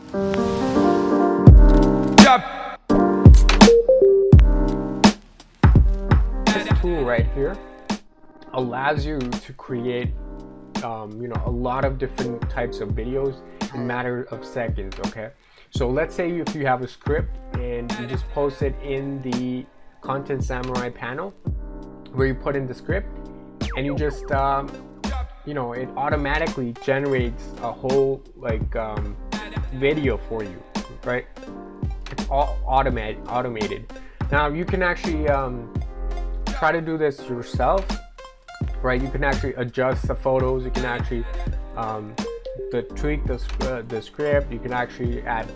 This tool right here allows you to create a lot of different types of videos in a matter of seconds. Okay, so let's say if you have a script and you just post it in the Content Samurai panel where you put in the script, and you just it automatically generates a whole video for you, right? It's all automated. Now you can actually try to do this yourself, right? You can actually adjust the photos. You can actually tweak the script. You can actually add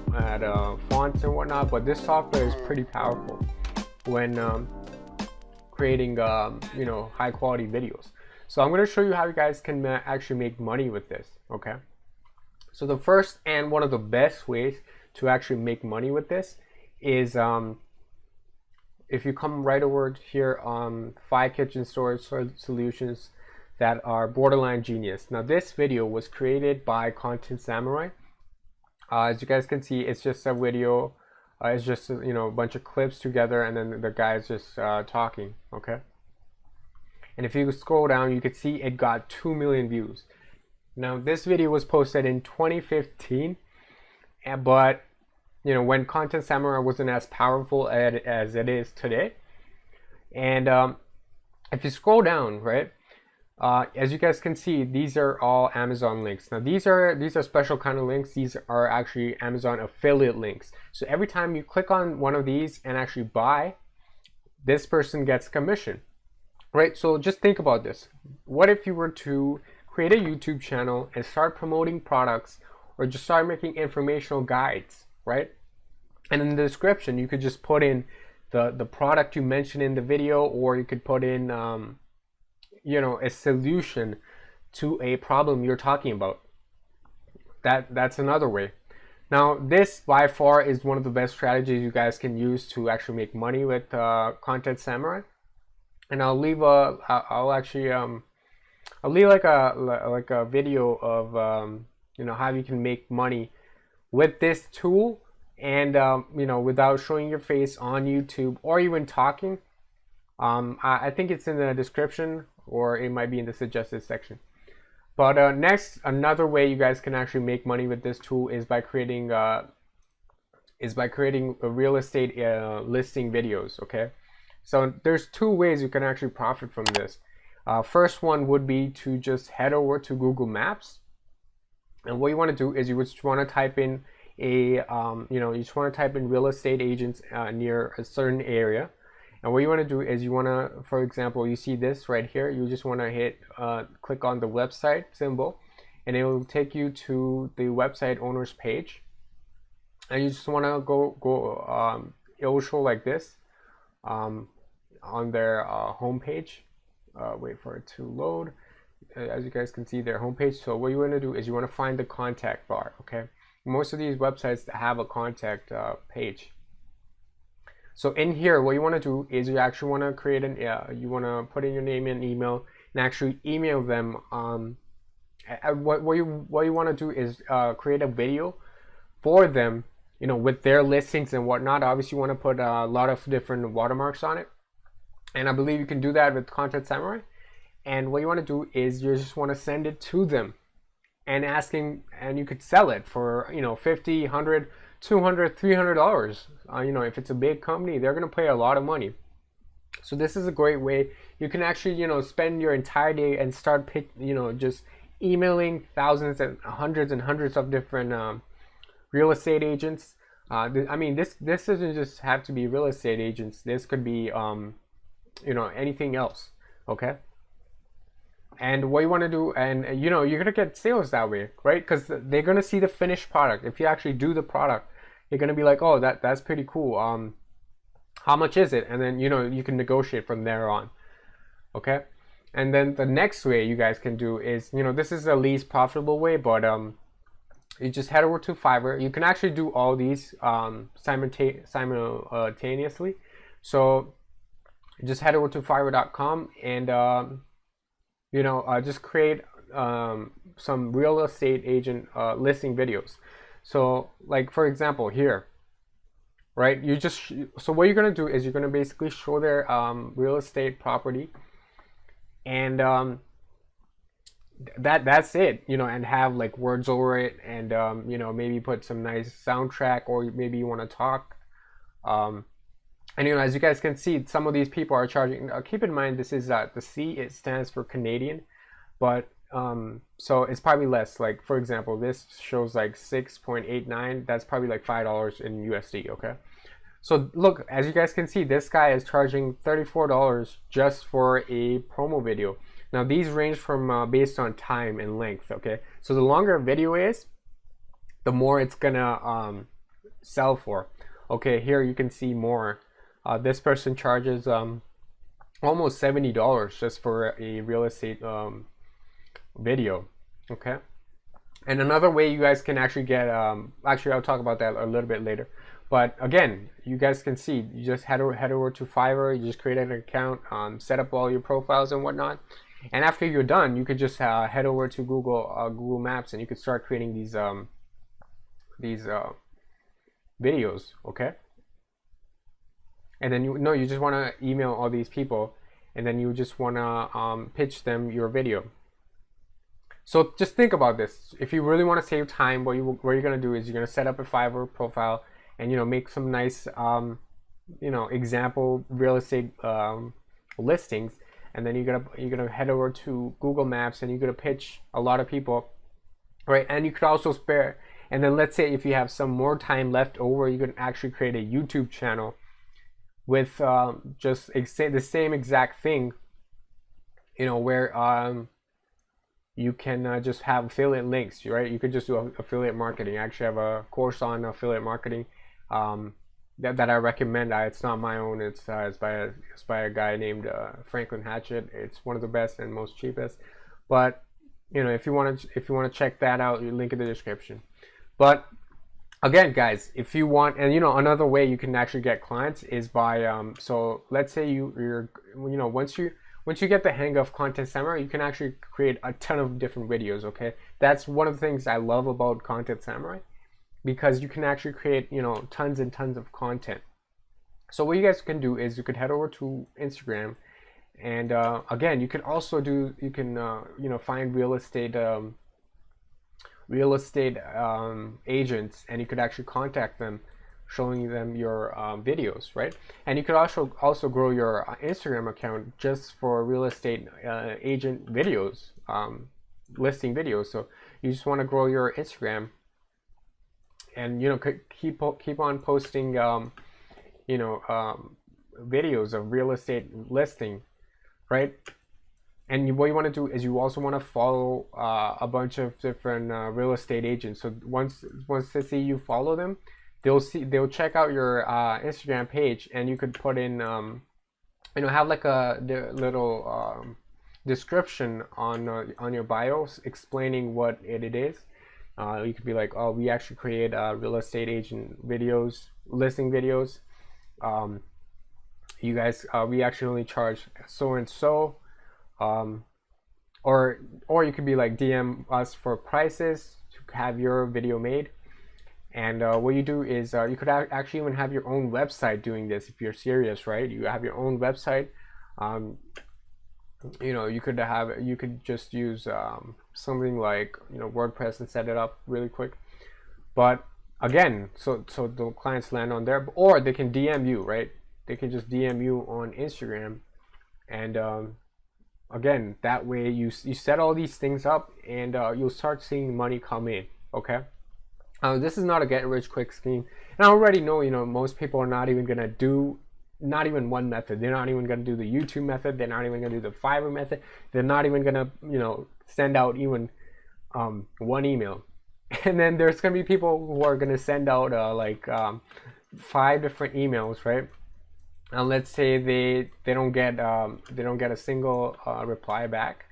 fonts and whatnot. But this software is pretty powerful when creating high quality videos. So I'm going to show you how you guys can actually make money with this. Okay, so the first and one of the best ways to actually make money with this is if you come right over here on 5 kitchen storage solutions that are borderline genius. Now this video was created by Content Samurai. As you guys can see, it's just a video. It's just a bunch of clips together, and then the guy's just talking. Okay, and if you scroll down, you can see it got 2 million views. Now this video was posted in 2015, but when Content Samurai wasn't as powerful as it is today. And if you scroll down, right, as you guys can see, these are all Amazon links. Now these are special kind of links. These are actually Amazon affiliate links. So every time you click on one of these and actually buy, this person gets commission, right? So just think about this. What if you were to create a YouTube channel and start promoting products, or just start making informational guides, right? And in the description, you could just put in the product you mentioned in the video, or you could put in a solution to a problem you're talking about. That's another way. Now this by far is one of the best strategies you guys can use to actually make money with Content Samurai. And I'll leave like a video of how you can make money with this tool, and without showing your face on YouTube or even talking. I think it's in the description, or it might be in the suggested section. But next, another way you guys can actually make money with this tool is by creating a real estate listing videos. Okay, so there's 2 ways you can actually profit from this. First one would be to just head over to Google Maps, and what you want to do is you just want to type in real estate agents near a certain area. And what you want to do is you want to, for example, you see this right here, you just want to hit click on the website symbol, and it will take you to the website owner's page. And you just want to go it will show like this on their homepage. Wait for it to load. As you guys can see, their homepage. So what you want to do is you want to find the contact bar. Okay, most of these websites have a contact page. So in here, what you want to do is you actually want to create you want to put in your name and email, and actually email them. What you want to do is create a video for them, with their listings and whatnot. Obviously, you want to put a lot of different watermarks on it, and I believe you can do that with Content Samurai. And what you want to do is you just want to send it to them and and you could sell it for $50, $100, $200, $300. If it's a big company, they're gonna pay a lot of money. So this is a great way. You can actually spend your entire day and start just emailing thousands and hundreds of different real estate agents. This doesn't just have to be real estate agents. This could be anything else. Okay. And what you want to do, and you're gonna get sales that way, right? Because they're gonna see the finished product. If you actually do the product, you're gonna be like, oh, that's pretty cool. How much is it? And then you can negotiate from there on. Okay. And then the next way you guys can do is, this is the least profitable way, but you just head over to Fiverr. You can actually do all these simultaneously. So just head over to fiverr.com and just create some real estate agent listing videos. So like for example here, right? So what you're gonna do is you're gonna basically show their real estate property, and that's it, you know, and have like words over it, and you know, maybe put some nice soundtrack, or maybe you want to talk. Um, and you know, as you guys can see, some of these people are charging. Keep in mind, this is the C. It stands for Canadian, but so it's probably less. Like for example, this shows like 6.89. That's probably like $5 in USD. Okay. So look, as you guys can see, this guy is charging $34 just for a promo video. Now these range from based on time and length. Okay, so the longer a video is, the more it's gonna sell for. Okay, here you can see more. This person charges almost $70 just for a real estate video. Okay, and another way you guys can actually get actually I'll talk about that a little bit later. But again, you guys can see, you just head over to Fiverr, you just create an account, set up all your profiles and whatnot, and after you're done, you could just head over to Google Maps, and you could start creating these videos. Okay, and then you just want to email all these people, and then you just want to pitch them your video. So just think about this. If you really want to save time, what you're going to do is you're going to set up a Fiverr profile, and you know, make some nice you know, example real estate listings, and then you're gonna head over to Google Maps, and you're gonna pitch a lot of people, right? And you could also spare, and then let's say if you have some more time left over, you can actually create a YouTube channel with just the same exact thing, you know, where you can just have affiliate links, right? You could just do affiliate marketing. I actually have a course on affiliate marketing that I recommend. It's not my own. It's by a guy named Franklin Hatchett. It's one of the best and most cheapest. But you know, if you want to check that out, you link in the description. But again, guys, if you want, and you know, another way you can actually get clients is by so let's say you're you know, once you get the hang of Content Samurai, you can actually create a ton of different videos. Okay, that's one of the things I love about Content Samurai, because you can actually create, you know, tons and tons of content. So what you guys can do is you could head over to Instagram, and again, you can also you know, find real estate agents, and you could actually contact them, showing them your videos, right? And you could also grow your Instagram account just for real estate agent videos, listing videos. So you just want to grow your Instagram, and you know, keep on posting you know, videos of real estate listing, right? And what you want to do is you also want to follow a bunch of different real estate agents. So once they see you follow them, they'll check out your Instagram page, and you could put in you know, have like a little description on your bios explaining what it is. You could be like, oh, we actually create real estate agent videos, listing videos. You guys, we actually only charge so and so. Or you could be like, DM us for prices to have your video made. And what you do is you could actually even have your own website doing this if you're serious, right? You have your own website. You know, you could just use something like, you know, WordPress, and set it up really quick. But again, so the clients land on there, or they can DM you, right? They can just DM you on Instagram, and again, that way you set all these things up, and you'll start seeing money come in. Okay. This is not a get rich quick scheme, and I already know, you know, most people are not even gonna do not even one method. They're not even gonna do the YouTube method. They're not even gonna do the Fiverr method. They're not even gonna, you know, send out even one email. And then there's gonna be people who are gonna send out like 5 different emails, right? And let's say they don't get a single reply back.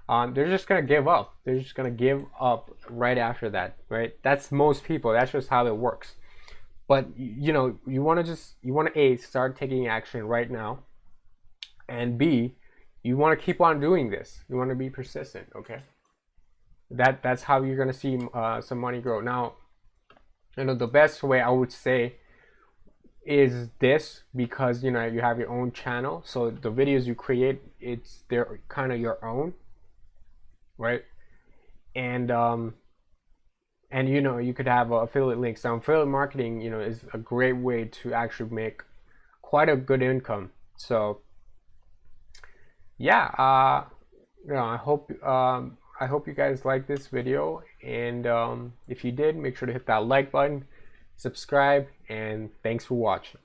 They're just gonna give up. They're just gonna give up right after that, right? That's most people. That's just how it works. But you know, you want to A, start taking action right now, and B, you want to keep on doing this. You want to be persistent. Okay, that's how you're gonna see some money grow. Now, You know, the best way I would say is this, because you know you have your own channel, so the videos you create, they're kind of your own, right? And and you know you could have affiliate links. Now affiliate marketing, you know, is a great way to actually make quite a good income. So yeah, you know, I hope you guys like this video, and if you did, make sure to hit that like button, subscribe, and thanks for watching.